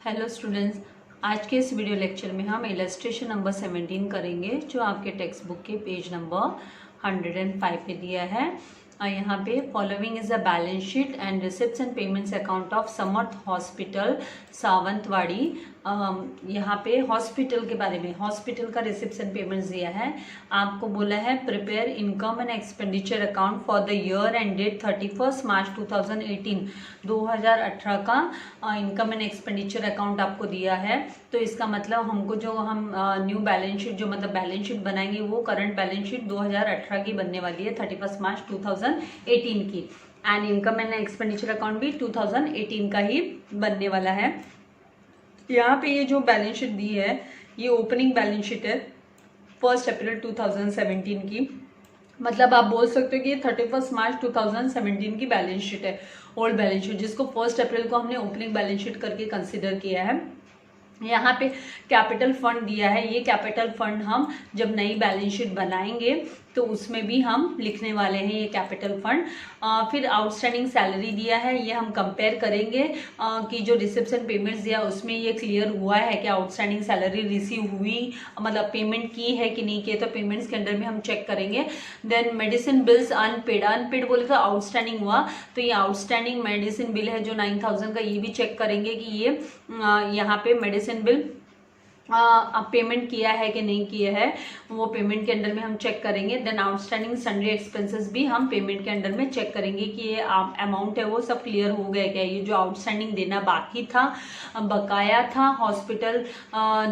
Hello students, आज के इस वीडियो लेक्चर में हम इलस्ट्रेशन नंबर 17 करेंगे जो आपके टेक्स्ट बुक के पेज नंबर 105 पे दिया है। यहाँ पे following is a balance sheet and receipts and payments account of Samarth hospital Sawantwadi. यहाँ पे हॉस्पिटल के बारे में, हॉस्पिटल का रिसिप्ट्स एंड पेमेंट्स दिया है। आपको बोला है prepare income and expenditure account for the year end date 31 March 2018 का इनकम एंड एक्सपेंडिचर अकाउंट आपको दिया है। तो इसका मतलब हमको जो हम न्यू बैलेंस शीट जो मतलब बैलेंस शीट बनाएंगे वो करंट बैलेंस शीट 2018 की बनने वाली है, 31 मार्च 2018 की। And income and expenditure account भी 2018 का ही बनने वाला है। यहाँ पे ये जो बैलेंस शीट दी है ये ओपनिंग बैलेंस शीट है 1 अप्रैल 2017 की। मतलब आप बोल सकते हो कि ये 31 मार्च 2017 की बैलेंस शीट है, ओल्ड बैलेंस शीट, जिसको 1 अप्रैल को हमने ओपनिंग बैलेंस शीट करके कंसिडर किया है। यहाँ पे कैपिटल फंड दिया है। ये कैपिटल फंड हम जब नई बैलेंस शीट बनाएंगे तो उसमें भी हम लिखने वाले हैं ये कैपिटल फंड। फिर आउटस्टैंडिंग सैलरी दिया है, ये हम कंपेयर करेंगे कि जो रिसिप्ट्स एंड पेमेंट्स दिया उसमें ये क्लियर हुआ है कि आउटस्टैंडिंग सैलरी रिसीव हुई, मतलब पेमेंट की है कि नहीं की। तो पेमेंट्स के अंडर में हम चेक करेंगे। Then medicine bills unpaid, unpaid बोले तो आउटस्टैंडिंग हुआ, तो ये आउटस्टैंडिंग मेडिसिन बिल है जो 9000 का, ये भी चेक करेंगे कि ये यहाँ पे मेडिसिन बिल अब पेमेंट किया है कि नहीं किया है, वो पेमेंट के अंडर में हम चेक करेंगे। देन आउटस्टैंडिंग सन्ड्री एक्सपेंसेस भी हम पेमेंट के अंडर में चेक करेंगे कि ये अमाउंट है वो सब क्लियर हो गया क्या। ये जो आउटस्टैंडिंग देना बाकी था, बकाया था, हॉस्पिटल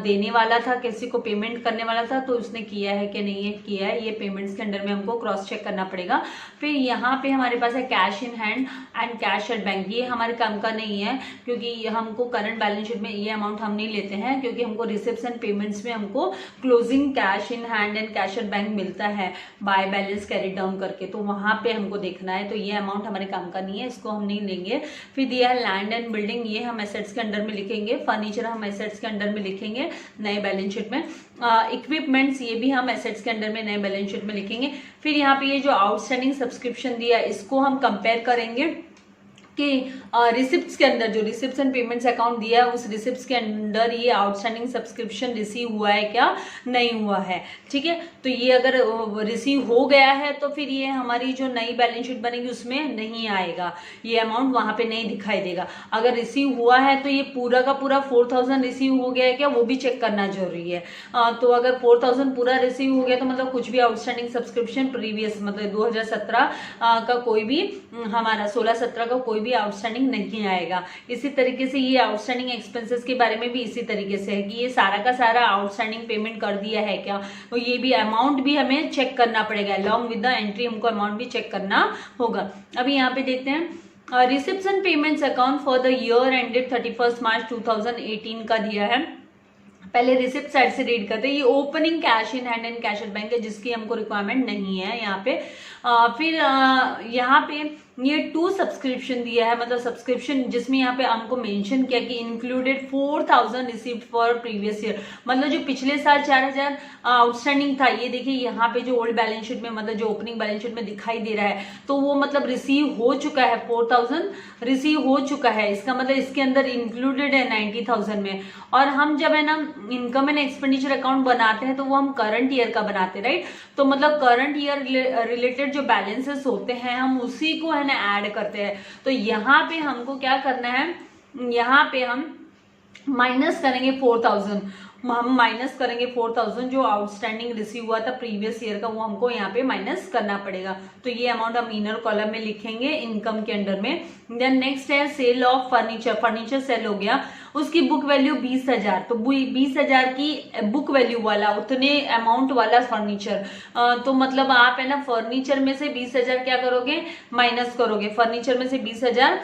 देने वाला था, किसी को पेमेंट करने वाला था, तो उसने किया है कि नहीं किया है, ये पेमेंट्स के अंडर में हमको क्रॉस चेक करना पड़ेगा। फिर यहाँ पे हमारे पास है cash in hand and cash at bank. ये हमारे काम का नहीं है क्योंकि हमको करंट बैलेंस शीट में ये अमाउंट हम नहीं लेते हैं, क्योंकि हमको रिसिप्ट्स एंड पेमेंट्स में हमको closing cash in hand and cash at bank मिलता है बाय बैलेंस कैरी डाउन करके, तो वहां पे हमको देखना है। तो ये अमाउंट हमारे काम का नहीं है, इसको हम नहीं लेंगे। फिर दिया है लैंड एंड बिल्डिंग, ये हम एसेट्स के अंडर में लिखेंगे। फर्नीचर हम एसेट्स के अंडर में लिखेंगे नए बैलेंस शीट में। इक्विपमेंट्स ये भी हम एसेट्स के अंडर में नए बैलेंस शीट में लिखेंगे। फिर यहाँ पे ये जो आउटस्टैंडिंग सब्सक्रिप्शन दिया है इसको हम कंपेयर करेंगे कि रिसिप्ट्स के अंदर जो रिसिप्ट्स एंड पेमेंट्स अकाउंट दिया है उस रिसिप्ट्स के अंदर ये आउटस्टैंडिंग सब्सक्रिप्शन रिसीव हुआ है क्या, नहीं हुआ है। ठीक है, तो ये अगर रिसीव हो गया है तो फिर ये हमारी जो नई बैलेंस शीट बनेगी उसमें नहीं आएगा, ये अमाउंट वहां पे नहीं दिखाई देगा। अगर रिसीव हुआ है तो ये पूरा का पूरा 4000 रिसीव हो गया है क्या, वो भी चेक करना जरूरी है। तो अगर 4000 पूरा रिसीव हो गया तो मतलब कुछ भी आउटस्टैंडिंग सब्सक्रिप्शन प्रीवियस मतलब 2017 का कोई भी हमारा 16-17 का कोई भी आउटस्टैंडिंग नहीं आएगा। इसी तरीके से ये आउटस्टैंडिंग एक्सपेंसेस के बारे में भी इसी तरीके से है कि ये सारा का सारा आउटस्टैंडिंग पेमेंट कर दिया है क्या, तो ये भी अमाउंट भी हमें चेक करना पड़ेगा। अलॉन्ग विद द एंट्री हमको अमाउंट भी चेक करना होगा। अभी यहाँ पे देखते हैं receipts and payments account for the year ended 31 March 2018 का दिया है। पहले रिसिप्ट साइड से रीड करते हैं। ये opening cash in hand and cash at bank है जिसकी हमको रिक्वायरमेंट नहीं है यहाँ पे। फिर यहाँ पे ये 2 सब्सक्रिप्शन दिया है, मतलब सब्सक्रिप्शन जिसमें यहाँ पे हमको मेंशन किया कि included 4000 received for previous year, मतलब जो पिछले साल 4000 आउटस्टैंडिंग था। ये देखिए यहाँ पे जो ओल्ड बैलेंस शीट में मतलब जो ओपनिंग बैलेंस शीट में दिखाई दे रहा है तो वो मतलब रिसीव हो चुका है, 4000 रिसीव हो चुका है। इसका मतलब इसके अंदर इंक्लूडेड है 90000 में। और हम जब है ना इनकम एंड एक्सपेंडिचर अकाउंट बनाते हैं तो वो हम करंट ईयर का बनाते हैं, राइट। तो मतलब करंट ईयर रिलेटेड जो बैलेंसेस होते हैं हम उसी को है ना ऐड करते हैं। तो यहाँ पे हमको क्या करना है, यहाँ पे हम माइनस करेंगे 4000, हम माइनस करेंगे 4000 जो आउटस्टैंडिंग रिसीव हुआ था प्रीवियस ईयर का, वो हमको यहाँ पे माइनस करना पड़ेगा। तो ये अमाउंट हम इनर कॉलम में लिखेंगे इनकम के अंडर में। देन नेक्स्ट है sale of furniture, furniture sale हो गया, उसकी बुक वैल्यू 20000, तो 20000 की बुक वैल्यू वाला उतने अमाउंट वाला फर्नीचर। तो मतलब आप है ना फर्नीचर में से 20000 क्या करोगे, माइनस करोगे, फर्नीचर में से 20000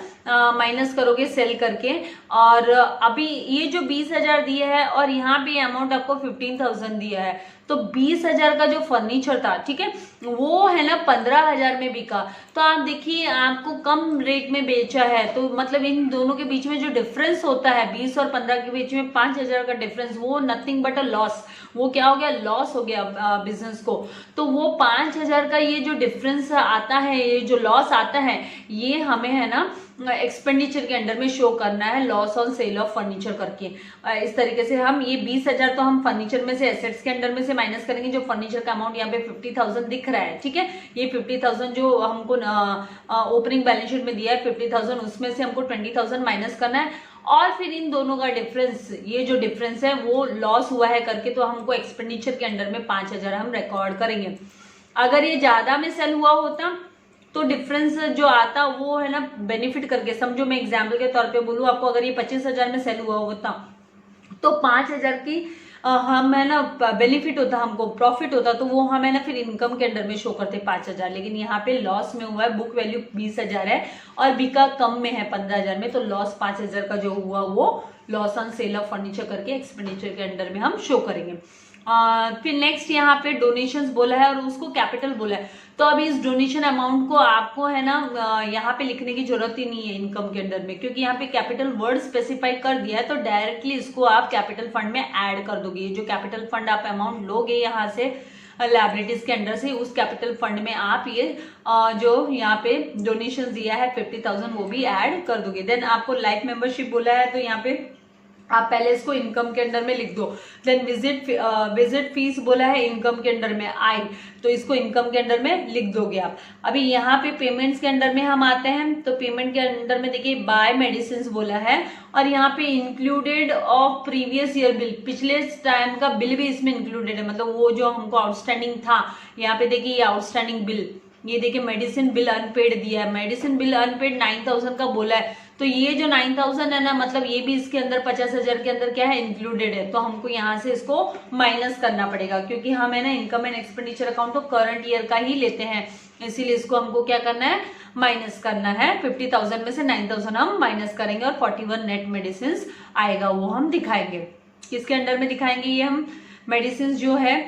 माइनस करोगे सेल करके। और अभी ये जो 20000 दिया है और यहाँ पे अमाउंट आपको 15000 दिया है, तो 20000 का जो फर्नीचर था, ठीक है, वो है ना 15000 में बिका। तो आप देखिए आपको कम रेट में बेचा है, तो मतलब इन दोनों के बीच में जो डिफरेंस होता है 20 और 15 के बीच में 5000 का डिफरेंस, वो नथिंग बट अ लॉस, वो क्या हो गया, लॉस हो गया बिजनेस को। तो वो 5,000 का ये जो डिफरेंस आता है, ये जो लॉस आता है, ये हमें है ना एक्सपेंडिचर के अंडर में शो करना है, loss on sale of furniture करके। इस तरीके से हम ये 20,000 तो हम फर्नीचर में से, एसेट्स के अंडर में से माइनस करेंगे। जो फर्नीचर का अमाउंट यहाँ पे 50,000 दिख रहा है, ठीक है, ये 50,000 जो हमको ओपनिंग बैलेंस शीट में दिया है 50,000, उसमें से हमको 20,000 माइनस करना है। और फिर इन दोनों का डिफरेंस, ये जो डिफरेंस है वो लॉस हुआ है करके, तो हमको एक्सपेंडिचर के अंडर में 5,000 हम रिकॉर्ड करेंगे। अगर ये ज्यादा में सेल हुआ होता तो डिफरेंस जो आता वो है ना बेनिफिट करके, समझो मैं एग्जाम्पल के तौर पे बोलूँ आपको, अगर ये 25,000 में सेल हुआ होता तो 5,000 की हम है ना बेनिफिट होता, हमको प्रॉफिट होता, तो वो हमें ना फिर इनकम के अंडर में शो करते 5,000। लेकिन यहाँ पे लॉस में हुआ है, बुक वैल्यू 20,000 है और बिका कम में है 15,000 में, तो लॉस 5,000 का जो हुआ वो loss on sale of furniture करके एक्सपेंडिचर के अंडर में हम शो करेंगे। फिर नेक्स्ट यहाँ पे डोनेशंस बोला है और उसको कैपिटल बोला है। तो अभी इस डोनेशन अमाउंट को आपको है ना यहाँ पे लिखने की जरूरत ही नहीं है इनकम के अंडर में, क्योंकि यहाँ पे कैपिटल वर्ड स्पेसिफाई कर दिया है, तो डायरेक्टली इसको आप कैपिटल फंड में ऐड कर दोगे। जो कैपिटल फंड आप अमाउंट लोगे यहाँ से लायबिलिटीज के अंडर से, उस कैपिटल फंड में आप ये जो यहाँ पे डोनेशन दिया है 50,000 वो भी ऐड कर दोगे। देन आपको लाइफ मेंबरशिप बोला है, तो यहाँ पे आप पहले इसको इनकम के अंडर में लिख दो। देन विजिट फीस बोला है इनकम के अंडर में आई, तो इसको इनकम के अंडर में लिख दोगे आप। अभी यहाँ पे पेमेंट्स के अंडर में हम आते हैं, तो पेमेंट के अंडर में देखिए बाय मेडिसिन बोला है और यहाँ पे included of previous year bill, पिछले टाइम का बिल भी इसमें इंक्लूडेड है, मतलब वो जो हमको आउटस्टैंडिंग था। यहाँ पे देखिए ये आउटस्टैंडिंग बिल, ये देखिए मेडिसिन बिल अनपेड दिया है, मेडिसिन बिल अनपेड 9,000 का बोला है, तो ये जो 9,000 है ना, मतलब ये भी इसके अंदर 50,000 के अंदर क्या है, इंक्लूडेड है। तो हमको यहाँ से इसको माइनस करना पड़ेगा, क्योंकि हम है ना इनकम एंड एक्सपेंडिचर अकाउंट तो करंट ईयर का ही लेते हैं, इसीलिए इसको हमको क्या करना है, माइनस करना है। 50,000 में से 9,000 हम माइनस करेंगे और 41 नेट मेडिसिन आएगा, वो हम दिखाएंगे। किसके अंडर में दिखाएंगे, ये हम मेडिसिन जो है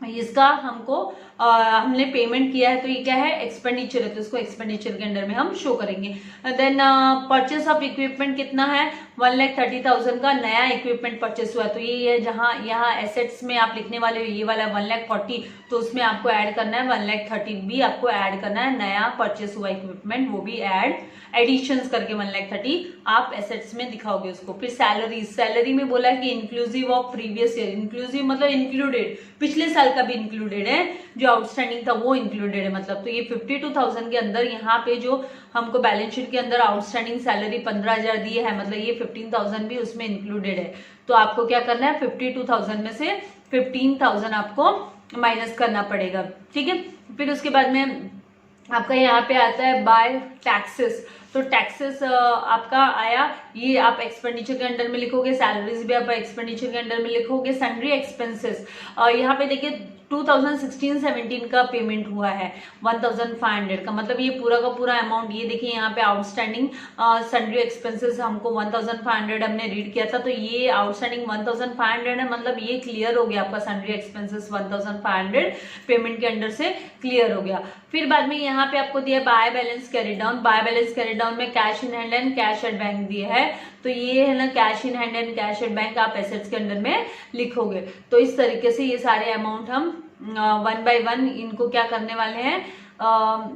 इसका हमको हमने पेमेंट किया है, तो ये क्या है, एक्सपेंडिचर है, तो इसको एक्सपेंडिचर के अंडर में हम शो करेंगे। देन परचेस ऑफ इक्विपमेंट कितना है, 1,30,000 का नया इक्विपमेंट परचेस हुआ है, तो ये है जहां यहाँ एसेट्स में आप लिखने वाले हो, ये वाला 1,40,000, तो उसमें आपको ऐड करना है 1,30,000 भी आपको ऐड करना है, नया परचेस हुआ इक्विपमेंट वो भी एडिशंस करके 1,30,000 आप एसेट्स में दिखाओगे उसको। फिर सैलरी में बोला है कि inclusive of previous year, inclusive मतलब इंक्लूडेड, पिछले साल का भी इंक्लूडेड है, जो आउटस्टैंडिंग था वो इंक्लूडेड है, मतलब तो ये 52,000 के अंदर यहाँ पे जो हमको बैलेंस शीट के अंदर आउटस्टैंडिंग सैलरी 15,000 दी है, मतलब ये 15,000 भी उसमें इंक्लूडेड है। तो आपको क्या करना है, 52,000 में से 15,000 आपको माइनस करना पड़ेगा, ठीक है। फिर उसके बाद में आपका यहाँ पे आता है बाय टैक्सेस, तो टैक्सेस आपका आया, ये आप एक्सपेंडिचर के अंडर में लिखोगे, सैलरीज भी आप एक्सपेंडिचर के अंडर में लिखोगे। सन्ड्री एक्सपेंसेस यहाँ पे देखिए 2016-17 का पेमेंट हुआ है 1,500 का, मतलब ये पूरा का पूरा अमाउंट, ये देखिए यहाँ पे आउटस्टैंडिंग सन्ड्री एक्सपेंसेस हमको 1,500 हमने रीड किया था, तो ये आउटस्टैंडिंग 1,500 है, मतलब ये क्लियर हो गया आपका सन्ड्री एक्सपेंसेस 1,500 पेमेंट के अंडर से क्लियर हो गया। फिर बाद में यहाँ पे आपको दिया by balance carry down, by balance carry down में cash in hand and cash at bank दिया है, तो ये है ना cash in hand and cash at bank आप एसेट्स के अंडर में लिखोगे। तो इस तरीके से ये सारे अमाउंट हम 1 by 1 इनको क्या करने वाले हैं,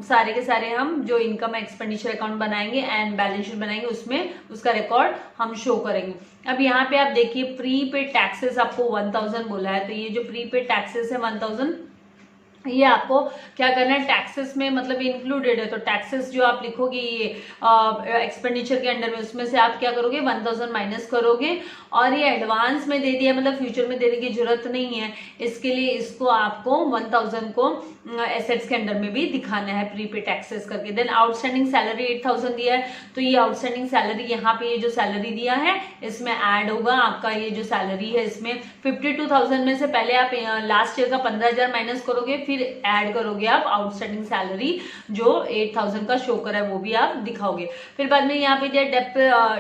सारे के सारे हम जो इनकम एक्सपेंडिचर अकाउंट बनाएंगे एंड बैलेंस शीट बनाएंगे, उसमें उसका रिकॉर्ड हम शो करेंगे। अब यहाँ पे आप देखिए प्री पेड टैक्सेस आपको 1,000 बोला है, तो ये जो प्री पेड टैक्सेस है 1,000, ये आपको क्या करना है, टैक्सेस में मतलब इंक्लूडेड है, तो टैक्सेस जो आप लिखोगे ये एक्सपेंडिचर के अंडर में, उसमें से आप क्या करोगे 1,000 माइनस करोगे, और ये एडवांस में दे दिया, मतलब फ्यूचर में देने की जरूरत नहीं है, इसके लिए इसको आपको 1,000 को एसेट्स के अंडर में भी दिखाना है प्रीपेड टैक्सेस करके। देन आउटस्टैंडिंग सैलरी 8,000 दिया है, तो ये आउटस्टैंडिंग सैलरी यहाँ पे ये जो सैलरी दिया है इसमें ऐड होगा आपका ये जो सैलरी है, इसमें 52,000 में से पहले आप लास्ट ईयर का 15,000 माइनस करोगे, फिर फिर ऐड करोगे आप आउटस्टैंडिंग सैलरी जो 8,000 का शो कर रहा है वो भी आप दिखाओगे। फिर बाद में यहाँ पे दिया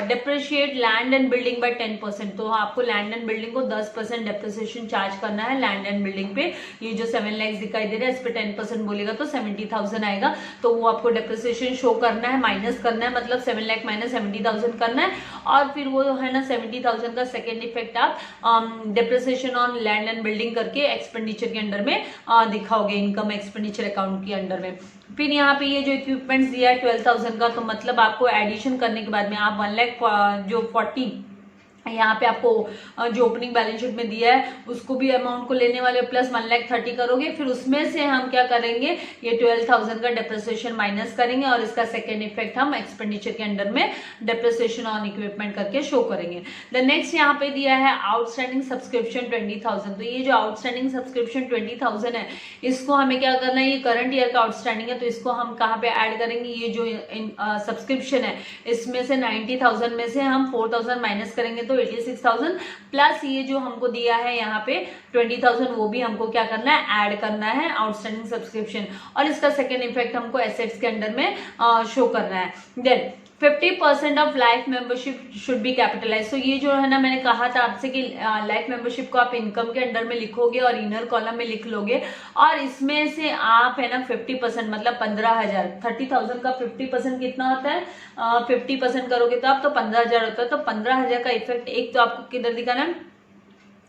depreciate land and building bye 10%, तो आपको लैंड एंड बिल्डिंग को 10% डेप्रिसिएशन चार्ज करना है लैंड एंड बिल्डिंग पे। ये जो 7 लाख दिखाई दे रहा है इस पे 10% बोलेगा तो 70,000 आएगा, तो वो आपको डेप्रिसिएशन शो करना है, माइनस करना है, मतलब 7 लाख माइनस 70,000 करना है। और फिर वो है ना 70,000 का सेकेंड इफेक्ट आप depreciation on land and building करके एक्सपेंडिचर के अंडर में दिखाओगे, इनकम एक्सपेंडिचर अकाउंट के अंडर में। फिर यहाँ पे ये जो इक्विपमेंट्स दिया है 12,000 का, तो मतलब आपको एडिशन करने के बाद में आप 1 लाख जो 40 यहाँ पे आपको जो ओपनिंग बैलेंस शीट में दिया है उसको भी अमाउंट को लेने वाले प्लस 1,30,000 करोगे। फिर उसमें से हम क्या करेंगे, ये 12,000 का डेप्रिसिएशन माइनस करेंगे और इसका सेकेंड इफेक्ट हम एक्सपेंडिचर के अंडर में डेप्रिसिएशन ऑन इक्विपमेंट करके शो करेंगे। द नेक्स्ट यहाँ पे दिया है आउटस्टैंडिंग सब्सक्रिप्शन 20,000, तो ये जो आउटस्टैंडिंग सब्सक्रिप्शन 20,000 है इसको हमें क्या करना है, ये करंट ईयर का आउटस्टैंडिंग है तो इसको हम कहाँ पे ऐड करेंगे, ये जो सब्सक्रिप्शन है इसमें से 90,000 में से हम 4,000 माइनस करेंगे तो 86,000 प्लस ये जो हमको दिया है यहाँ पे 20,000 वो भी हमको क्या करना है, ऐड करना है आउटस्टैंडिंग सब्सक्रिप्शन, और इसका सेकेंड इफेक्ट हमको एसेट्स के अंडर में शो करना है। Then 50% of life membership should be capitalise, तो ये जो है ना मैंने कहा था आपसे कि लाइफ मेंबरशिप को आप इनकम के अंडर में लिखोगे और इनर कॉलम में लिख लोगे, और इसमें से आप है ना 50% मतलब 15,000, 30,000 का 50% कितना होता है, 50% करोगे तो आप तो 15,000 होता है, तो 15,000 का इफेक्ट एक तो आपको किधर दिखाना है,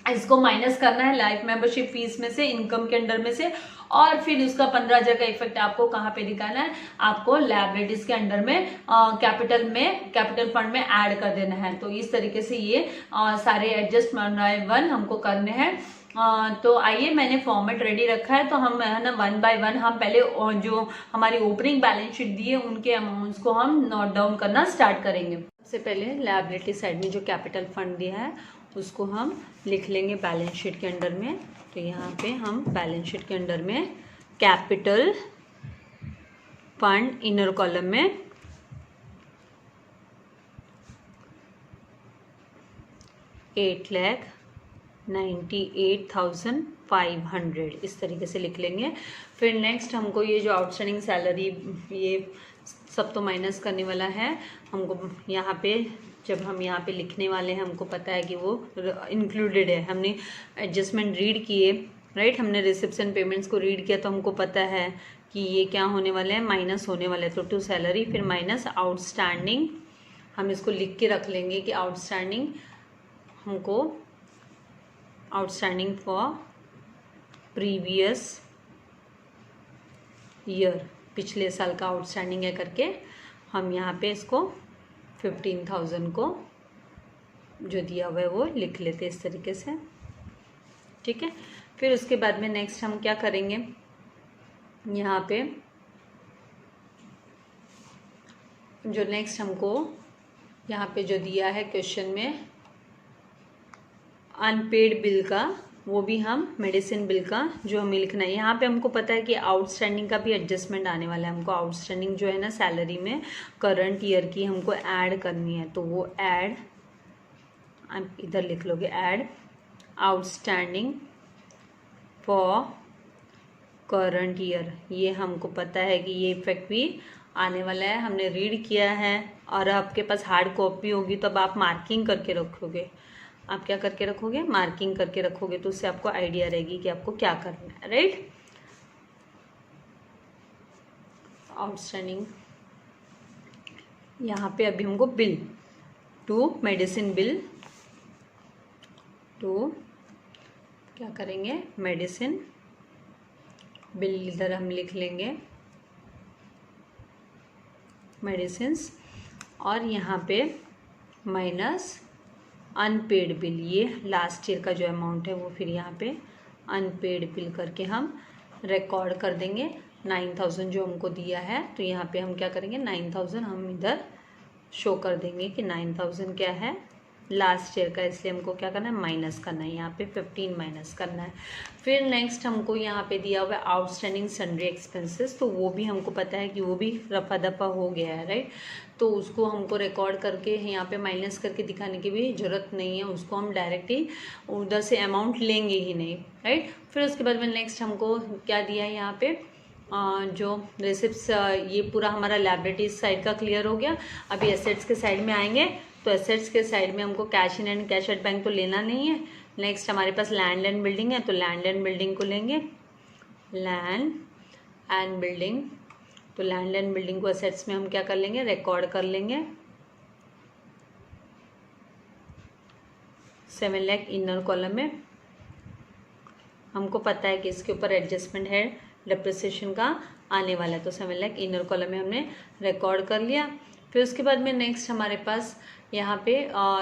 इसको माइनस करना है लाइफ मेंबरशिप फीस में से, इनकम के अंडर में से, और फिर उसका 15,000 का इफेक्ट आपको कहाँ पे दिखाना है, आपको लायबिलिटीज के अंडर में कैपिटल फंड में ऐड कर देना है। तो इस तरीके से ये सारे एडजस्ट 1 हमको करने हैं। तो आइए मैंने फॉर्मेट रेडी रखा है, तो हम है ना 1 बाय 1 हम पहले जो हमारी ओपनिंग बैलेंस शीट दी है उनके अमाउंट्स को हम नोट डाउन करना स्टार्ट करेंगे। सबसे पहले लायबिलिटी साइड में जो कैपिटल फंड दिया है उसको हम लिख लेंगे बैलेंस शीट के अंडर में। तो यहाँ पे हम बैलेंस शीट के अंडर में कैपिटल फंड इनर कॉलम में 8,98,500 इस तरीके से लिख लेंगे। फिर नेक्स्ट हमको ये जो आउटस्टैंडिंग सैलरी ये सब तो माइनस करने वाला है हमको, यहाँ पे जब हम यहाँ पे लिखने वाले हैं हमको पता है कि वो इंक्लूडेड है, हमने एडजस्टमेंट रीड किए, राइट, हमने रिसिप्शन पेमेंट्स को रीड किया तो हमको पता है कि ये क्या होने वाला है, माइनस होने वाला है। तो टू सैलरी फिर माइनस आउटस्टैंडिंग, हम इसको लिख के रख लेंगे कि आउटस्टैंडिंग हमको आउटस्टैंडिंग फॉर प्रीवियस ईयर, पिछले साल का आउटस्टैंडिंग है करके हम यहाँ पे इसको 15,000 को जो दिया हुआ है वो लिख लेते इस तरीके से, ठीक है। फिर उसके बाद में नेक्स्ट हम क्या करेंगे, यहाँ पे जो नेक्स्ट हमको यहाँ पे जो दिया है क्वेश्चन में अनपेड बिल का, वो भी हम मेडिसिन बिल का जो हमें लिखना है। यहाँ पे हमको पता है कि आउटस्टैंडिंग का भी एडजस्टमेंट आने वाला है, हमको आउटस्टैंडिंग जो है ना सैलरी में करंट ईयर की हमको ऐड करनी है, तो वो ऐड आप इधर लिख लोगे, add outstanding for current year. ये हमको पता है कि ये इफेक्ट भी आने वाला है, हमने रीड किया है, और आपके पास हार्ड कॉपी होगी तो अब आप मार्किंग करके रखोगे, आप क्या करके रखोगे, मार्किंग करके रखोगे, तो उससे आपको आइडिया रहेगी कि आपको क्या करना है, राइट। आउटस्टैंडिंग यहाँ पे अभी हमको bill to medicine bill to क्या करेंगे, मेडिसिन बिल इधर हम लिख लेंगे मेडिसिन्स, और यहाँ पे माइनस अनपेड बिल, ये लास्ट ईयर का जो अमाउंट है वो फिर यहाँ पे अनपेड बिल करके हम रिकॉर्ड कर देंगे। 9,000 जो हमको दिया है तो यहाँ पे हम क्या करेंगे, 9,000 हम इधर शो कर देंगे कि 9,000 क्या है, लास्ट ईयर का, इसलिए हमको क्या करना है, माइनस करना है, यहाँ पे 15 माइनस करना है। फिर नेक्स्ट हमको यहाँ पे दिया हुआ है आउटस्टैंडिंग सन्ड्री एक्सपेंसेस, तो वो भी हमको पता है कि वो भी रफा दफा हो गया है, राइट। तो उसको हमको रिकॉर्ड करके यहाँ पे माइनस करके दिखाने की भी ज़रूरत नहीं है, उसको हम डायरेक्ट ही उधर से अमाउंट लेंगे ही नहीं, राइट। फिर उसके बाद में नेक्स्ट हमको क्या दिया है यहाँ पे, जो रिसिप्ट्स, ये पूरा हमारा लायबिलिटीज साइड का क्लियर हो गया। अभी एसेट्स के साइड में आएंगे, तो एसेट्स के साइड में हमको cash in and cash at bank तो लेना नहीं है। नेक्स्ट हमारे पास लैंड एंड बिल्डिंग है, तो लैंड एंड बिल्डिंग को लेंगे, लैंड एंड बिल्डिंग। तो लैंड एंड बिल्डिंग को एसेट्स में हम क्या कर लेंगे, रिकॉर्ड कर लेंगे 7 लाख इनर कॉलम में। हमको पता है कि इसके ऊपर एडजस्टमेंट है डिप्रिसिएशन का आने वाला है, तो 7 लाख इनर कॉलम में हमने रिकॉर्ड कर लिया। फिर उसके बाद में नेक्स्ट हमारे पास यहाँ पे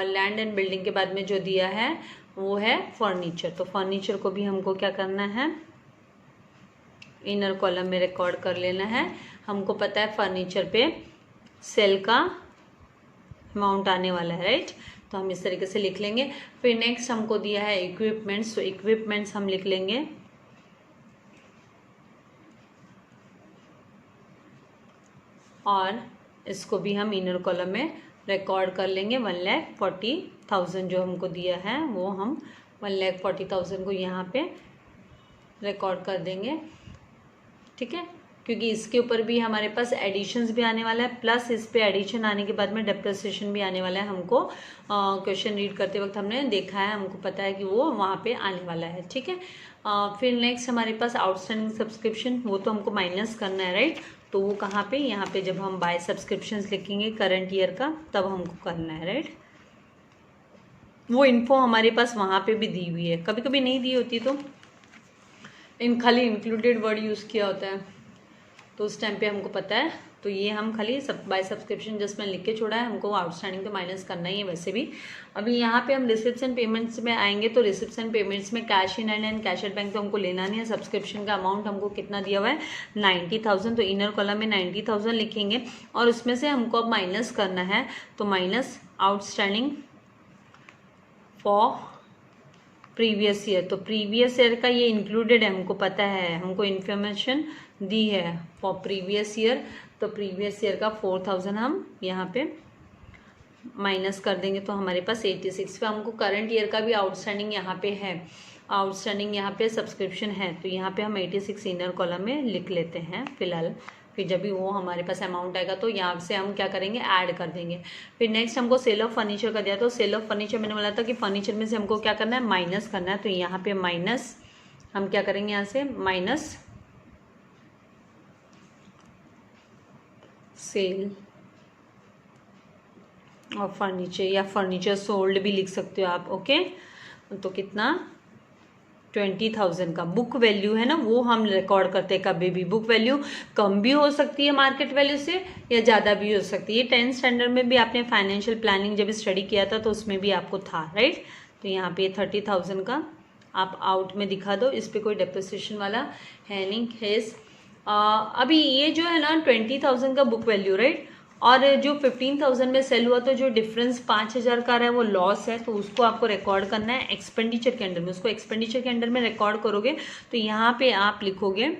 लैंड एंड बिल्डिंग के बाद में जो दिया है वो है फर्नीचर। तो फर्नीचर को भी हमको क्या करना है, इनर कॉलम में रिकॉर्ड कर लेना है। हमको पता है फर्नीचर पे सेल का अमाउंट आने वाला है, राइट। तो हम इस तरीके से लिख लेंगे। फिर नेक्स्ट हमको दिया है इक्विपमेंट्स, तो इक्विपमेंट्स हम लिख लेंगे और इसको भी हम इनर कॉलम में रिकॉर्ड कर लेंगे 1,40,000 जो हमको दिया है, वो हम 1,40,000 को यहाँ पे रिकॉर्ड कर देंगे, ठीक है। क्योंकि इसके ऊपर भी हमारे पास एडिशंस भी आने वाला है, प्लस इस पे एडिशन आने के बाद में डेप्रिसिएशन भी आने वाला है। हमको क्वेश्चन रीड करते वक्त हमने देखा है, हमको पता है कि वो वहाँ पे आने वाला है, ठीक है। फिर नेक्स्ट हमारे पास आउटस्टैंडिंग सब्सक्रिप्शन, वो तो हमको माइनस करना है, राइट। तो वो कहाँ पे, यहाँ पे जब हम बाय सब्सक्रिप्शंस लिखेंगे करंट ईयर का, तब हमको करना है, राइट। वो इन्फो हमारे पास वहाँ पे भी दी हुई है, कभी कभी नहीं दी होती तो खाली इंक्लूडेड वर्ड यूज़ किया होता है, तो उस टाइम पे हमको पता है। तो ये हम खाली बाय सब्सक्रिप्शन जस्ट मैं लिख के छोड़ा है, हमको आउटस्टैंडिंग तो माइनस करना ही है वैसे भी। अभी यहाँ पे हम रिसिप्ट्स एंड पेमेंट्स में आएंगे, तो रिसिप्ट्स एंड पेमेंट्स में cash in and cash at bank तो हमको लेना नहीं है। सब्सक्रिप्शन का अमाउंट हमको कितना दिया हुआ है, 90,000, तो इनर कॉलम में 90,000 लिखेंगे और उसमें से हमको अब माइनस करना है, तो minus outstanding for previous year. तो प्रीवियस ईयर का ये इंक्लूडेड है, हमको पता है, हमको इन्फॉर्मेशन दी है फॉर प्रीवियस ईयर। तो प्रीवियस ईयर का 4,000 हम यहाँ पे माइनस कर देंगे, तो हमारे पास 86। पे हमको करंट ईयर का भी आउटस्टैंडिंग यहाँ पे है, आउटस्टैंडिंग यहाँ पे सब्सक्रिप्शन है, तो यहाँ पे हम 86 इनर कॉलम में लिख लेते हैं फिलहाल। फिर जब भी वो हमारे पास अमाउंट आएगा तो यहाँ से हम क्या करेंगे, ऐड कर देंगे। फिर नेक्स्ट हमको सेल ऑफ फर्नीचर का दिया, तो सेल ऑफ फर्नीचर मैंने बोला था कि फर्नीचर में से हमको क्या करना है, माइनस करना है। तो यहाँ पे माइनस हम क्या करेंगे, यहाँ से माइनस सेल और फर्नीचर, या फर्नीचर सोल्ड भी लिख सकते हो आप, ओके। तो कितना, 20,000 का बुक वैल्यू है ना, वो हम रिकॉर्ड करते हैं। कभी भी बुक वैल्यू कम भी हो सकती है मार्केट वैल्यू से, या ज़्यादा भी हो सकती है। 10th स्टैंडर्ड में भी आपने फाइनेंशियल प्लानिंग जब स्टडी किया था तो उसमें भी आपको था, राइट। तो यहाँ पे 30,000 का आप आउट में दिखा दो, इस पर कोई डेप्रिसिएशन वाला है नहीं, हेज। अभी ये जो है ना 20,000 का बुक वैल्यू, राइट, और जो 15,000 में सेल हुआ, तो जो डिफरेंस 5,000 का है वो लॉस है, तो उसको आपको रिकॉर्ड करना है एक्सपेंडिचर के अंडर में। उसको एक्सपेंडिचर के अंडर में रिकॉर्ड करोगे तो यहाँ पे आप लिखोगे,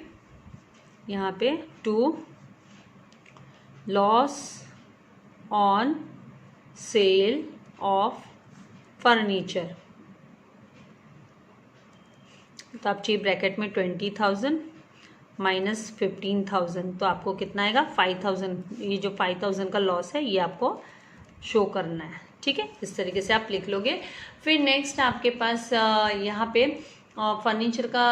यहाँ पे to loss on sale of furniture, तो आप चाहिए ब्रैकेट में 20,000 माइनस 15,000, तो आपको कितना आएगा, 5,000। ये जो 5,000 का लॉस है ये आपको शो करना है, ठीक है। इस तरीके से आप लिख लोगे। फिर नेक्स्ट आपके पास यहाँ पे फर्नीचर का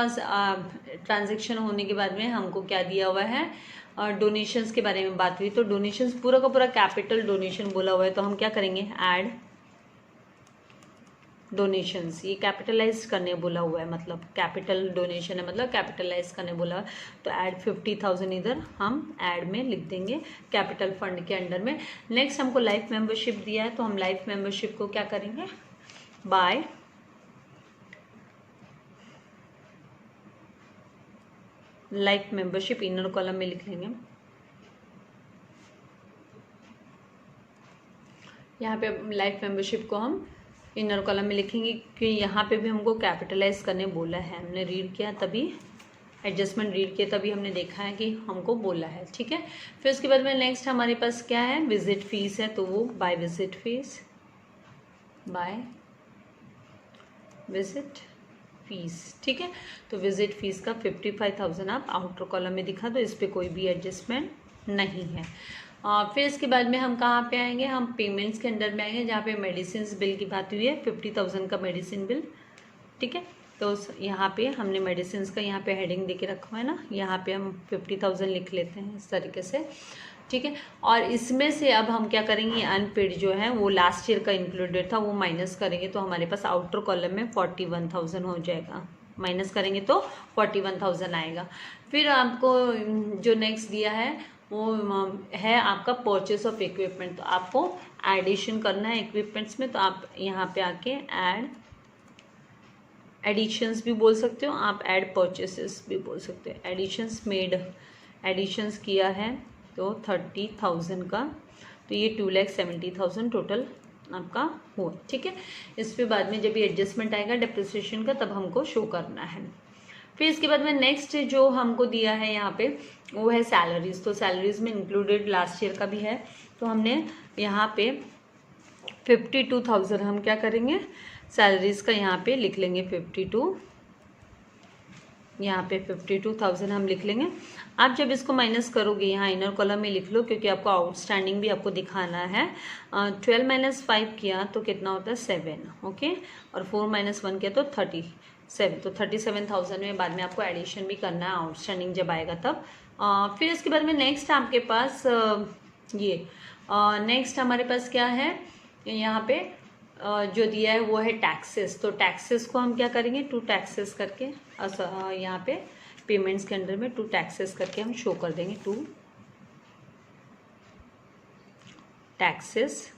ट्रांजैक्शन होने के बाद में हमको क्या दिया हुआ है, डोनेशंस के बारे में बात हुई। तो डोनेशंस पूरा का पूरा कैपिटल डोनेशन बोला हुआ है, तो हम क्या करेंगे, ऐड डोनेशंस, ये कैपिटलाइज करने बोला हुआ है, मतलब कैपिटल डोनेशन है, मतलब कैपिटलाइज करने बोला है। तो ऐड 50,000 इधर हम ऐड में लिख देंगे कैपिटल फंड के अंडर में। नेक्स्ट हमको लाइफ मेंबरशिप दिया है, तो हम लाइफ मेंबरशिप को क्या करेंगे, bye life membership inner column में लिख लेंगे। यहाँ पे लाइफ मेंबरशिप को हम इनर कॉलम में लिखेंगे कि यहाँ पे भी हमको कैपिटलाइज करने बोला है, हमने रीड किया तभी एडजस्टमेंट रीड किया तभी हमने देखा है कि हमको बोला है, ठीक है। फिर उसके बाद में नेक्स्ट हमारे पास क्या है, विजिट फीस है, तो वो by visit fees, by visit fees, ठीक है। तो विजिट फीस का 55,000 आप आउटर कॉलम में दिखा दो, इस पर कोई भी एडजस्टमेंट नहीं है। फिर इसके बाद में हम कहाँ पे आएंगे, हम पेमेंट्स के अंदर में आएंगे जहाँ पे मेडिसिन बिल की बात हुई है, 50,000 का मेडिसिन बिल, ठीक है। तो यहाँ पे हमने मेडिसिन का यहाँ पे हेडिंग दे के रखा हुआ है ना, यहाँ पे हम 50,000 लिख लेते हैं इस तरीके से, ठीक है। और इसमें से अब हम क्या करेंगे, अनपेड जो है वो लास्ट ईयर का इंक्लूडेड था वो माइनस करेंगे, तो हमारे पास आउटर कॉलम में 41,000 हो जाएगा, माइनस करेंगे तो 41,000 आएगा। फिर आपको जो नेक्स्ट दिया है वो है आपका परचेस ऑफ इक्विपमेंट, तो आपको एडिशन करना है इक्विपमेंट्स में, तो आप यहाँ पे आके ऐड एडिशंस भी बोल सकते हो आप, ऐड परचेसेस भी बोल सकते हो, एडिशंस मेड, एडिशंस किया है तो 30,000 का, तो ये 2,70,000 टोटल आपका हुआ, ठीक है। इस पे बाद में जब ये एडजस्टमेंट आएगा डेप्रिसिएशन का तब हमको शो करना है। फिर इसके बाद में नेक्स्ट जो हमको दिया है यहाँ पे वो है सैलरीज, तो सैलरीज में इंक्लूडेड लास्ट ईयर का भी है, तो हमने यहाँ पे 52,000 हम क्या करेंगे सैलरीज का यहाँ पे लिख लेंगे 52, यहाँ पे 52,000 हम लिख लेंगे। आप जब इसको माइनस करोगे यहाँ इनर कॉलम में लिख लो, क्योंकि आपको आउटस्टैंडिंग भी आपको दिखाना है। 12 - 5 किया तो कितना होता है 7, ओके, और 4 - 1 किया तो 37, तो 37,000 में बाद में आपको एडिशन भी करना है आउटस्टैंडिंग जब आएगा तब। फिर इसके बाद में नेक्स्ट आपके पास ये नेक्स्ट हमारे पास क्या है यहाँ पे जो दिया है वो है टैक्सेस, तो टैक्सेस को हम क्या करेंगे 2 टैक्सेस करके यहाँ पे पेमेंट्स के अंदर में 2 टैक्सेस करके हम शो कर देंगे, 2 टैक्सेस,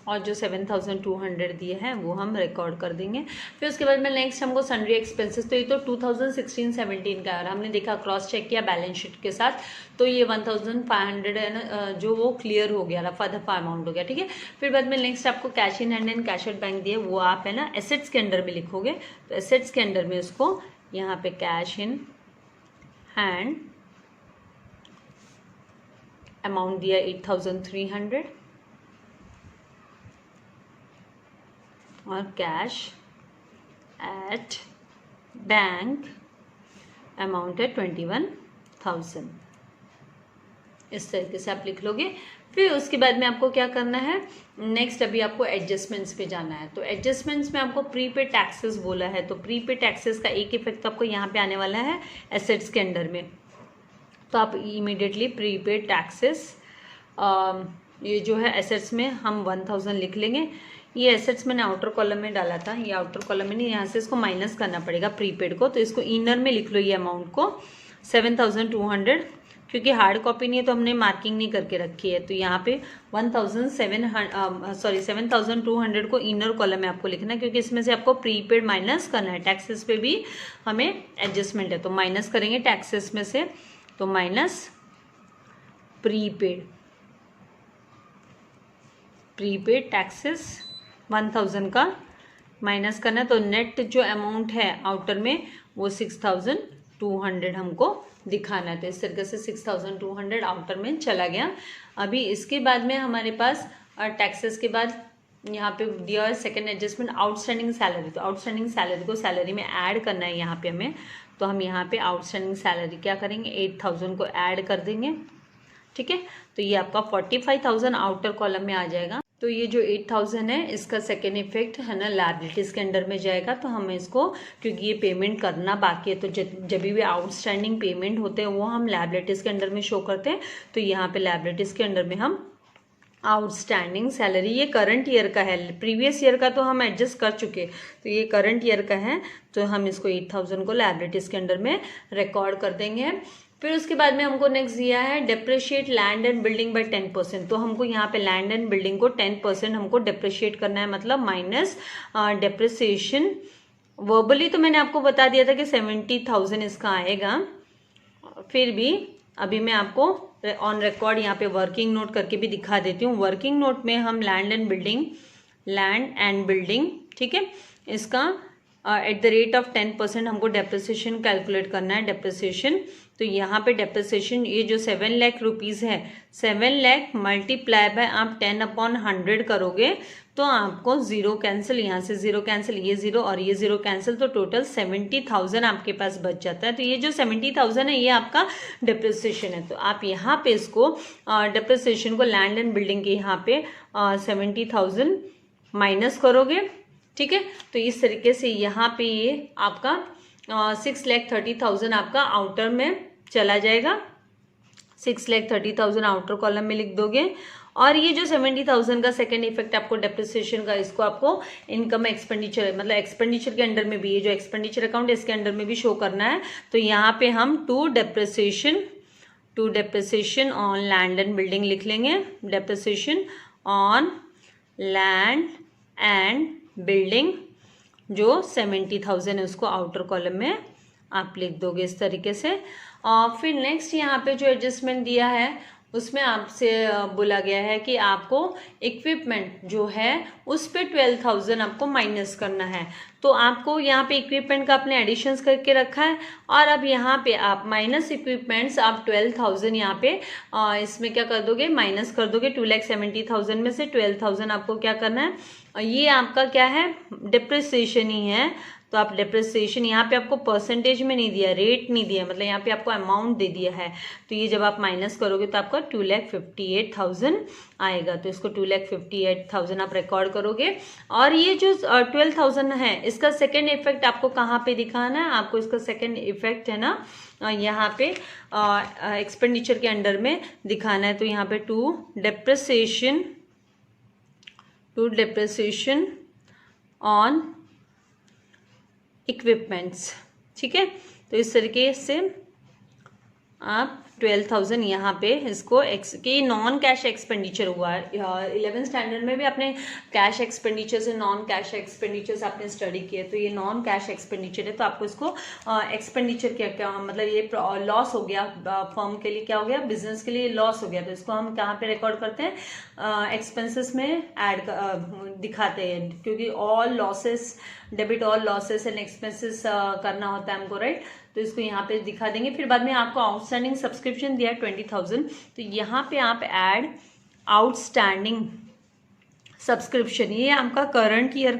और जो 7,200 दिए हैं वो हम रिकॉर्ड कर देंगे। फिर उसके बाद में नेक्स्ट हमको सन्ड्री एक्सपेंसेस, तो ये तो 2016-17 का है और हमने देखा क्रॉस चेक किया बैलेंस शीट के साथ, तो ये 1,500 है ना, जो वो क्लियर हो गया, रफा दफा अमाउंट हो गया, ठीक है। फिर बाद में नेक्स्ट आपको cash in hand and cash out bank दिए, वो आप है ना एसेट्स के अंडर में लिखोगे, तो एसेट्स के अंडर में उसको यहाँ पे कैश इन हैंड अमाउंट दिया 8,300 और कैश एट बैंक अमाउंट है 21,000, इस तरीके से आप लिख लोगे। फिर उसके बाद में आपको क्या करना है, नेक्स्ट अभी आपको एडजस्टमेंट्स पे जाना है, तो एडजस्टमेंट्स में आपको प्रीपेड टैक्सेस बोला है, तो प्रीपेड टैक्सेस का एक इफेक्ट आपको यहाँ पे आने वाला है एसेट्स के अंडर में, तो आप इमीडिएटली प्रीपेड टैक्सेस ये जो है एसेट्स में हम 1,000 लिख लेंगे। ये एसेट्स मैंने आउटर कॉलम में डाला था, ये आउटर कॉलम में नहीं, यहाँ से इसको माइनस करना पड़ेगा प्रीपेड को, तो इसको इनर में लिख लो ये अमाउंट को 7,200, क्योंकि हार्ड कॉपी नहीं है तो हमने मार्किंग नहीं करके रखी है, तो यहाँ पे 7,200 को इनर कॉलम में आपको लिखना है, क्योंकि इसमें से आपको प्रीपेड माइनस करना है, टैक्सेस पे भी हमें एडजस्टमेंट है, तो माइनस करेंगे टैक्सेस में से, तो माइनस प्रीपेड टैक्सेस 1,000 का माइनस करना है, तो नेट जो अमाउंट है आउटर में वो 6,200 हमको दिखाना है, तो इस तरीके से 6,200 आउटर में चला गया। अभी इसके बाद में हमारे पास टैक्सेस के बाद यहाँ पे दिया है सेकेंड एडजस्टमेंट आउटस्टैंडिंग सैलरी, तो आउटस्टैंडिंग सैलरी को सैलरी में ऐड करना है यहाँ पे हमें, तो हम यहाँ पे आउटस्टैंडिंग सैलरी क्या करेंगे 8,000 को ऐड कर देंगे, ठीक है। तो ये आपका 45,000 आउटर कॉलम में आ जाएगा। तो ये जो 8,000 है इसका सेकेंड इफेक्ट है ना लायबिलिटीज़ के अंडर में जाएगा, तो हमें इसको क्योंकि ये पेमेंट करना बाकी है, तो जब भी आउटस्टैंडिंग पेमेंट होते हैं वो हम लायबिलिटीज़ के अंडर में शो करते हैं, तो यहाँ पे लायबिलिटीज़ के अंडर में हम आउटस्टैंडिंग सैलरी, ये करंट ईयर का है, प्रीवियस ईयर का तो हम एडजस्ट कर चुके, तो ये करंट ईयर का है, तो हम इसको 8,000 को लायबिलिटीज़ के अंडर में रिकॉर्ड कर देंगे। फिर उसके बाद में हमको नेक्स्ट दिया है depreciate land and building bye 10%, तो हमको यहाँ पे लैंड एंड बिल्डिंग को 10% हमको डेप्रिशिएट करना है, मतलब माइनस डेप्रिसिएशन। वर्बली तो मैंने आपको बता दिया था कि 70,000 इसका आएगा, फिर भी अभी मैं आपको ऑन रिकॉर्ड यहाँ पे वर्किंग नोट करके भी दिखा देती हूँ। वर्किंग नोट में हम land and building land and building, ठीक है। इसका एट द रेट ऑफ 10% हमको डेप्रिसिएशन कैलकुलेट करना है, डेप्रिसिएशन। तो यहाँ पे डेप्रिसिएशन ये जो 7 लाख रुपीज़ है, 7 लाख मल्टीप्लाई बाय आप 10/100 करोगे तो आपको जीरो कैंसिल, यहाँ से जीरो कैंसिल, ये जीरो और ये जीरो कैंसिल, तो टोटल 70,000 आपके पास बच जाता है। तो ये जो 70,000 है ये आपका डेप्रिसिएशन है। तो आप यहाँ पे इसको डेप्रिसिएशन को लैंड एंड बिल्डिंग के यहाँ पे 70,000 माइनस करोगे, ठीक है। तो इस तरीके से यहाँ पे ये आपका 6,30,000 आपका आउटर में चला जाएगा, 6,30,000 आउटर कॉलम में लिख दोगे। और ये जो 70,000 का सेकेंड इफेक्ट आपको डेप्रिसिएशन का, इसको आपको इनकम एक्सपेंडिचर, मतलब एक्सपेंडिचर के अंडर में भी, ये जो एक्सपेंडिचर अकाउंट है इसके अंडर में भी शो करना है। तो यहाँ पे हम to depreciation on land and building लिख लेंगे, depreciation on land and building जो 70,000 है उसको आउटर कॉलम में आप लिख दोगे इस तरीके से। और फिर नेक्स्ट यहाँ पे जो एडजस्टमेंट दिया है उसमें आपसे बोला गया है कि आपको इक्विपमेंट जो है उस पे 12,000 आपको माइनस करना है। तो आपको यहाँ पे इक्विपमेंट का आपने एडिशंस करके रखा है और अब यहाँ पे आप माइनस इक्विपमेंट्स आप 12,000 यहाँ पे इसमें क्या कर दोगे, माइनस कर दोगे। 2,70,000 में से 12,000 आपको क्या करना है, ये आपका क्या है, डिप्रिसिएशन ही है। तो आप डिप्रिसिएशन यहाँ पे आपको परसेंटेज में नहीं दिया, रेट नहीं दिया, मतलब यहाँ पे आपको अमाउंट दे दिया है। तो ये जब आप माइनस करोगे तो आपका 2,58,000 आएगा। तो इसको 2,58,000 आप रिकॉर्ड करोगे। और ये जो 12,000 है इसका सेकेंड इफेक्ट आपको कहाँ पे दिखाना है, आपको इसका सेकेंड इफेक्ट है ना यहाँ पे एक्सपेंडिचर के अंडर में दिखाना है। तो यहाँ पे टू डेप्रिसिएशन ऑन इक्विपमेंट्स, ठीक है। तो इस तरीके से आप 12,000 यहाँ पे इसको कि नॉन कैश एक्सपेंडिचर हुआ है। 11th स्टैंडर्ड में भी आपने कैश एक्सपेंडिचर से नॉन कैश एक्सपेंडिचर आपने स्टडी किया, तो ये नॉन कैश एक्सपेंडिचर है। तो आपको इसको एक्सपेंडिचर क्या मतलब ये लॉस हो गया फर्म के लिए, क्या हो गया, बिजनेस के लिए लॉस हो गया। तो इसको हम कहाँ पे रिकॉर्ड करते हैं, एक्सपेंसेस में ऐड दिखाते हैं, क्योंकि all losses, debit all losses and expenses करना होता है हमको, राइट। तो इसको यहाँ पे दिखा देंगे। फिर बाद में आपको आउटस्टैंडिंग सब्सक्रिप्शन दिया है 20,000, तो यहाँ पे आप ऐड आउटस्टैंडिंग सब्सक्रिप्शन, ये आपका करंट ईयर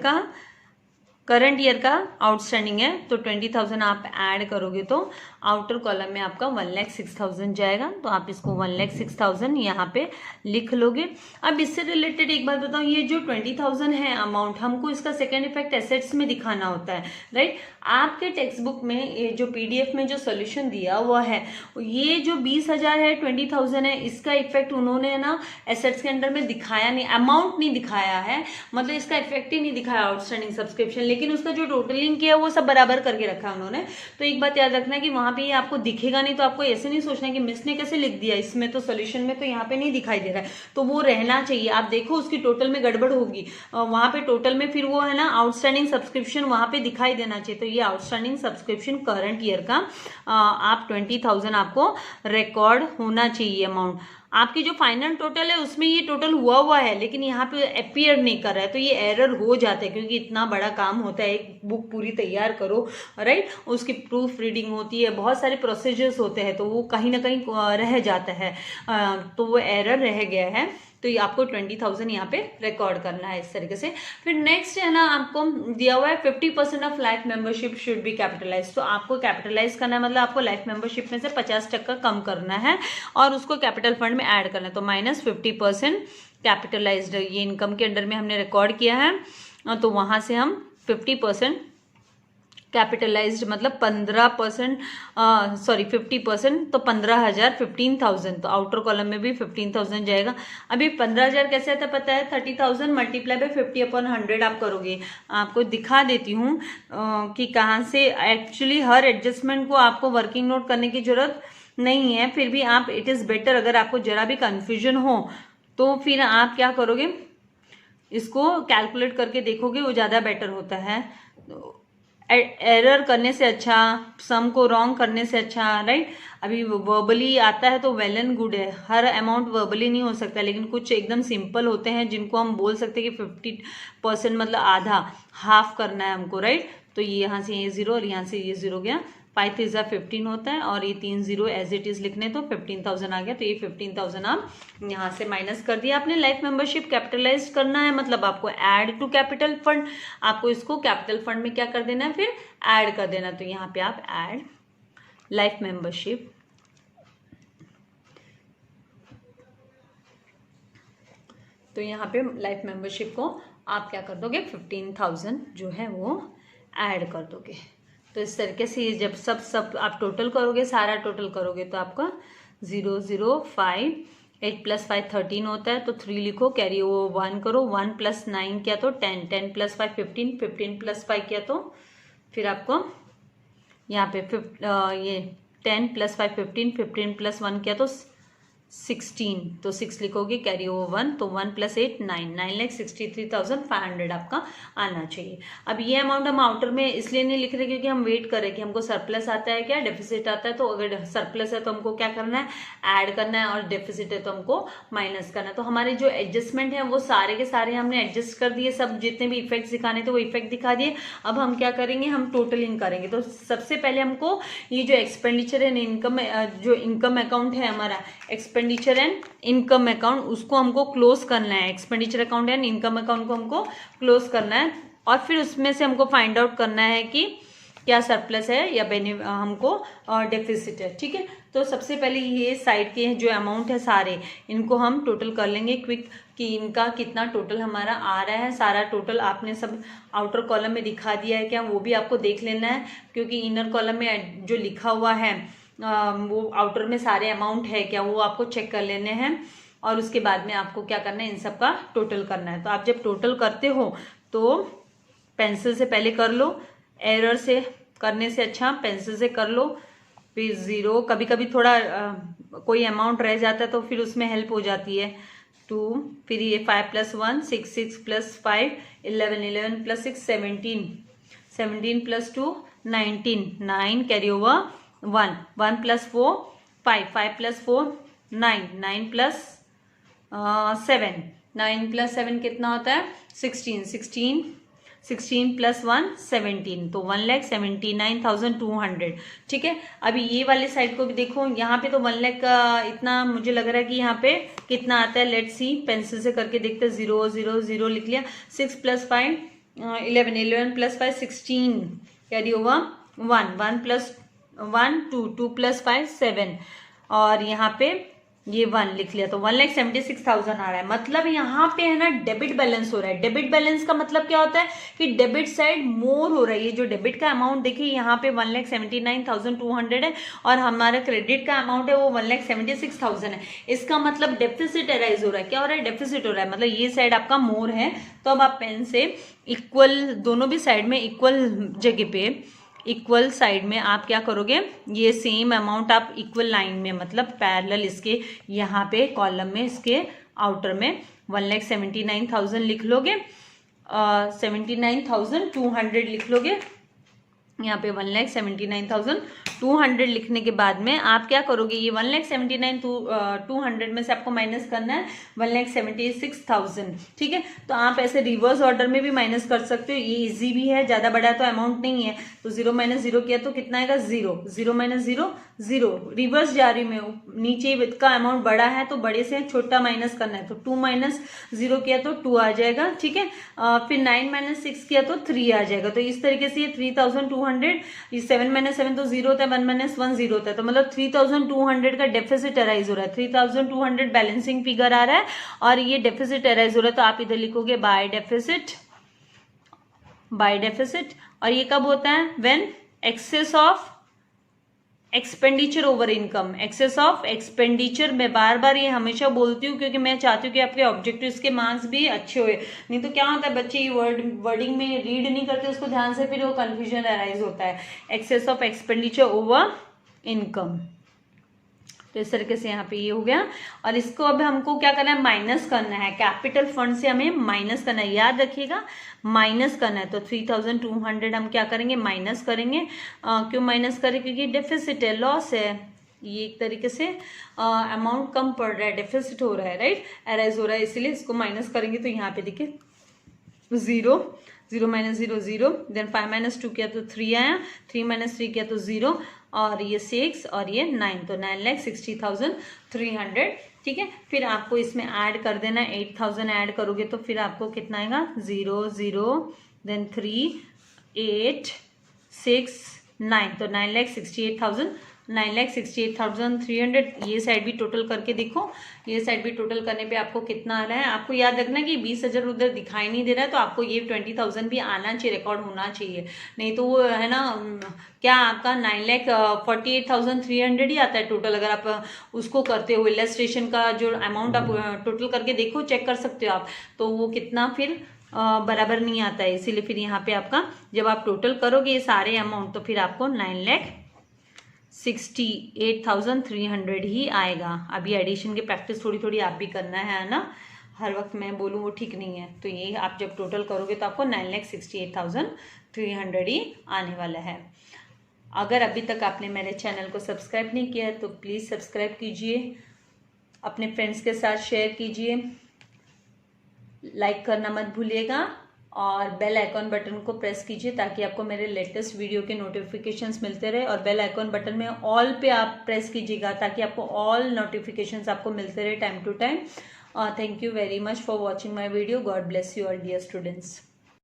का आउटस्टैंडिंग है। तो 20,000 आप ऐड करोगे तो आउटर कॉलम में आपका 1,06,000 जाएगा। तो आप इसको 1,06,000 यहाँ पे लिख लोगे। अब इससे रिलेटेड एक बात बताऊँ, ये जो 20,000 है अमाउंट, हमको इसका सेकेंड इफेक्ट एसेट्स में दिखाना होता है, राइट। आपके टेक्स्ट बुक में ये जो PDF में जो सोल्यूशन दिया हुआ है, ये जो 20,000 है, 20,000 है, इसका इफेक्ट उन्होंने ना एसेट्स के अंडर में दिखाया नहीं, अमाउंट नहीं दिखाया है, मतलब इसका इफेक्ट ही नहीं दिखाया आउटस्टैंडिंग सब्सक्रिप्शन, लेकिन उसका जो टोटलिंग किया वो सब बराबर करके रखा है उन्होंने। तो एक बात याद रखना है कि वहां पे ये आपको दिखेगा नहीं, तो आपको ऐसे नहीं सोचना कि मिस ने कैसे लिख दिया इसमें, तो सोल्यूशन में तो यहाँ पे नहीं दिखाई दे रहा है, तो वो रहना चाहिए। आप देखो उसकी टोटल में गड़बड़ होगी, वहां पे टोटल में फिर वो है ना आउटस्टैंडिंग सब्सक्रिप्शन वहां पे दिखाई देना चाहिए। तो ये आउटस्टैंडिंग सब्सक्रिप्शन करंट ईयर का आप 20,000 आपको रिकॉर्ड होना चाहिए अमाउंट। आपकी जो फाइनल टोटल है उसमें ये टोटल हुआ है, लेकिन यहाँ पे अपीयर नहीं कर रहा है, तो ये एरर हो जाता है, क्योंकि इतना बड़ा काम होता है, एक बुक पूरी तैयार करो, राइट, उसकी प्रूफ रीडिंग होती है, बहुत सारे प्रोसीजर्स होते हैं, तो वो कहीं ना कहीं रह जाता है, तो वो एरर रह गया है। तो ये आपको 20,000 यहाँ पे रिकॉर्ड करना है इस तरीके से। फिर नेक्स्ट है ना, आपको दिया हुआ है 50% of life membership should be capitalise. तो आपको कैपिटलाइज करना है, मतलब आपको लाइफ मेंबरशिप में से 50% कम करना है और उसको कैपिटल फंड में ऐड करना है। तो -50% कैपिटलाइज्ड, ये इनकम के अंडर में हमने रिकॉर्ड किया है, तो वहां से हम 50% कैपिटलाइज्ड मतलब 50%, तो 15,000, 15,000, तो आउटर कॉलम में भी 15,000 जाएगा। अभी 15,000 कैसे आता पता है, 30,000 मल्टीप्लाई बाय 50/100 आप करोगे। आपको दिखा देती हूँ कि कहाँ से एक्चुअली हर एडजस्टमेंट को आपको वर्किंग नोट करने की जरूरत नहीं है, फिर भी आप इट इज़ बेटर, अगर आपको जरा भी कन्फ्यूजन हो तो फिर आप क्या करोगे, इसको कैलकुलेट करके देखोगे, वो ज़्यादा बेटर होता है। एरर करने से अच्छा, सम को रॉन्ग करने से अच्छा, राइट। अभी वर्बली आता है तो वेल एंड गुड है, हर अमाउंट वर्बली नहीं हो सकता, लेकिन कुछ एकदम सिंपल होते हैं जिनको हम बोल सकते हैं कि 50% मतलब आधा, हाफ करना है हमको, राइट। तो ये यहाँ से ये 0 और यहाँ से ये 0 गया, 5 3 15 होता है और ये 3 0 एज इट इज लिखने तो 15,000 आ गया। तो ये 15,000 आप यहाँ से माइनस कर दिया आपने। लाइफ मेंबरशिप कैपिटलाइज करना है, मतलब आपको ऐड टू कैपिटल फंड, आपको इसको कैपिटल फंड में क्या कर देना है, फिर ऐड कर देना। तो यहाँ पे आप ऐड लाइफ मेंबरशिप, तो यहाँ पे लाइफ मेंबरशिप को आप क्या कर दोगे, 15,000 जो है वो ऐड कर दोगे। तो इस तरीके से जब सब आप टोटल करोगे, सारा टोटल करोगे तो आपका 005, 8 + 5 13 होता है, तो 3 लिखो, कैरी ओवर 1 करो, 1 + 9 किया तो 10, 10 + 5 15, 15 + 5 किया तो फिर आपको यहाँ पे ये 10 + 5 15, 15 + 1 किया तो 16, तो 6 लिखोगे, कैरी ओवर 1, तो 1 + 8 9, 9,63,500 आपका आना चाहिए। अब ये अमाउंट हम आउटर में इसलिए नहीं लिख रहे क्योंकि हम वेट कर रहे हैं कि हमको सरप्लस आता है क्या, डेफिसिट आता है। तो अगर सरप्लस है तो हमको क्या करना है, ऐड करना है, और डेफिसिट है तो हमको माइनस करना है। तो हमारे जो एडजस्टमेंट है वो सारे के सारे हमने एडजस्ट कर दिए, सब जितने भी इफेक्ट दिखाने थे वो इफेक्ट दिखा दिए। अब हम क्या करेंगे, हम टोटलिंग करेंगे। तो सबसे पहले हमको ये जो एक्सपेंडिचर एंड इनकम, जो इनकम अकाउंट है हमारा, एक्सपेंडिचर एंड इनकम अकाउंट, उसको हमको क्लोज करना है। Expenditure account and income account को हमको क्लोज करना है, और फिर उसमें से हमको फाइंड आउट करना है कि क्या सरप्लस है या हमको डेफिसिट है, ठीक है। तो सबसे पहले ये साइड के जो अमाउंट है सारे, इनको हम टोटल कर लेंगे क्विक, कि इनका कितना टोटल हमारा आ रहा है। सारा टोटल आपने सब आउटर कॉलम में दिखा दिया है क्या, वो भी आपको देख लेना है, क्योंकि इनर कॉलम में जो लिखा हुआ है वो आउटर में सारे अमाउंट है क्या, वो आपको चेक कर लेने हैं। और उसके बाद में आपको क्या करना है, इन सब का टोटल करना है। तो आप जब टोटल करते हो तो पेंसिल से पहले कर लो, एरर से करने से अच्छा पेंसिल से कर लो। फिर 0, कभी कभी थोड़ा कोई अमाउंट रह जाता है तो फिर उसमें हेल्प हो जाती है। 2, फिर ये 5 + 1 6, 6 + 5 11, 11 + 6 17, 17 + 2 19, 9 कैरी ओवर 1, 1 + 4 5, 5 + 4 9, 9 + 7, 9 + 7 कितना होता है, 16, 16 + 1 17, तो 1,79,200, ठीक है। अभी ये वाले साइड को भी देखो, यहाँ पे तो 1 लाख का इतना मुझे लग रहा है कि यहाँ पे कितना आता है, लेट्स सी, पेंसिल से करके देखते हैं। 0 0 0 लिख लिया, 6 + 5 11, 11 + 5 16, कैरी ओवर 1, 1 + 1 2, 2 + 5 7, और यहाँ पे ये 1 लिख लिया, तो 1,76,000 आ रहा है। मतलब यहाँ पे है ना डेबिट बैलेंस हो रहा है। डेबिट बैलेंस का मतलब क्या होता है कि डेबिट साइड मोर हो रहा है। ये जो डेबिट का अमाउंट देखिए यहाँ पे 1,79,200 है, और हमारा क्रेडिट का अमाउंट है वो 1,76,000 है। इसका मतलब डेफिसिट अराइज हो रहा है। क्या हो रहा है, डेफिसिट हो रहा है, मतलब ये साइड आपका मोर है। तो अब आप पेन से इक्वल, दोनों भी साइड में इक्वल जगह पे, इक्वल साइड में आप क्या करोगे, ये सेम अमाउंट आप इक्वल लाइन में, मतलब पैरेलल इसके यहाँ पे कॉलम में, इसके आउटर में 1,79,000 लिख लोगे, 79,200 लिख लोगे। यहाँ पे 1,79,200 लिखने के बाद में आप क्या करोगे, ये 1,79,200 में से आपको माइनस करना है 1,76,000, ठीक है। तो आप ऐसे रिवर्स ऑर्डर में भी माइनस कर सकते हो, ये इजी भी है, ज्यादा बड़ा तो अमाउंट नहीं है। तो 0 - 0 किया तो कितना आएगा, 0, 0 - 0 0, रिवर्स जा रही में, नीचे का अमाउंट बड़ा है तो बड़े से छोटा माइनस करना है, तो 2 - 0 किया तो 2 आ जाएगा, ठीक है। फिर 9 - 6 किया तो 3 आ जाएगा। तो इस तरीके से ये 3,200, ये 7 - 7 तो 0 होता है, 1 - 1 0 होता है, तो मतलब 3,200 का डेफिसिट अराइज हो रहा है। 3,200 बैलेंसिंग फिगर आ रहा है और ये डेफिसिट अराइज हो रहा है। तो आप इधर लिखोगे बाय डेफिसिट, बाय डेफिसिट। और ये कब होता है, when excess of expenditure over income, excess of expenditure. मैं बार बार ये हमेशा बोलती हूँ क्योंकि मैं चाहती हूँ कि आपके ऑब्जेक्टिव्स के मार्क्स भी अच्छे हुए। नहीं तो क्या होता है, बच्चे ये वर्डिंग में रीड नहीं करते उसको ध्यान से, फिर वो कंफ्यूजन अराइज होता है। Excess of expenditure over income, तो इस तरीके से यहाँ पे ये हो गया। और इसको अब हमको क्या करना है, माइनस करना है, कैपिटल फंड से हमें माइनस करना है, याद रखिएगा माइनस करना है। तो 3200 हम क्या करेंगे, माइनस करेंगे। क्यों माइनस करें, क्योंकि डेफिसिट है, लॉस है, ये एक तरीके से अमाउंट कम पड़ रहा है, डेफिसिट हो रहा है, राइट, एराइज हो रहा है, इसीलिए इसको माइनस करेंगे। तो यहाँ पे देखिए 0, 0 माइनस 0 0, देन 5 माइनस 2 किया तो 3 आया, 3 माइनस 3 किया तो 0, और ये 6 और ये 9, तो 9,60,300, ठीक है। फिर आपको इसमें ऐड कर देना, 8,000 ऐड करोगे तो फिर आपको कितना आएगा, 0 0 देन 3 8 6 9, तो 9,68,300। ये साइड भी टोटल करके देखो, ये साइड भी टोटल करने पे आपको कितना आ रहा है। आपको याद रखना कि 20,000 उधर दिखाई नहीं दे रहा है, तो आपको ये 20,000 भी आना चाहिए, रिकॉर्ड होना चाहिए, नहीं तो वो है ना क्या आपका 9,48,300 ही आता है टोटल। अगर आप उसको करते हो, इलस्ट्रेशन का जो अमाउंट आप टोटल करके देखो, चेक कर सकते हो आप, तो वो कितना फिर बराबर नहीं आता है। इसीलिए फिर यहाँ पे आपका जब आप टोटल करोगे ये सारे अमाउंट, तो फिर आपको 9,68,300 ही आएगा। अभी एडिशन की प्रैक्टिस थोड़ी थोड़ी आप भी करना है ना, हर वक्त मैं बोलूँ वो ठीक नहीं है। तो ये आप जब टोटल करोगे तो आपको 9,68,300 ही आने वाला है। अगर अभी तक आपने मेरे चैनल को सब्सक्राइब नहीं किया है तो प्लीज़ सब्सक्राइब कीजिए, अपने फ्रेंड्स के साथ शेयर कीजिए, लाइक करना मत भूलिएगा, और बेल आइकॉन बटन को प्रेस कीजिए ताकि आपको मेरे लेटेस्ट वीडियो के नोटिफिकेशंस मिलते रहे। और बेल आइकॉन बटन में ऑल पे आप प्रेस कीजिएगा ताकि आपको ऑल नोटिफिकेशंस आपको मिलते रहे time to time. Thank you very much for watching my video. God bless you all dear students.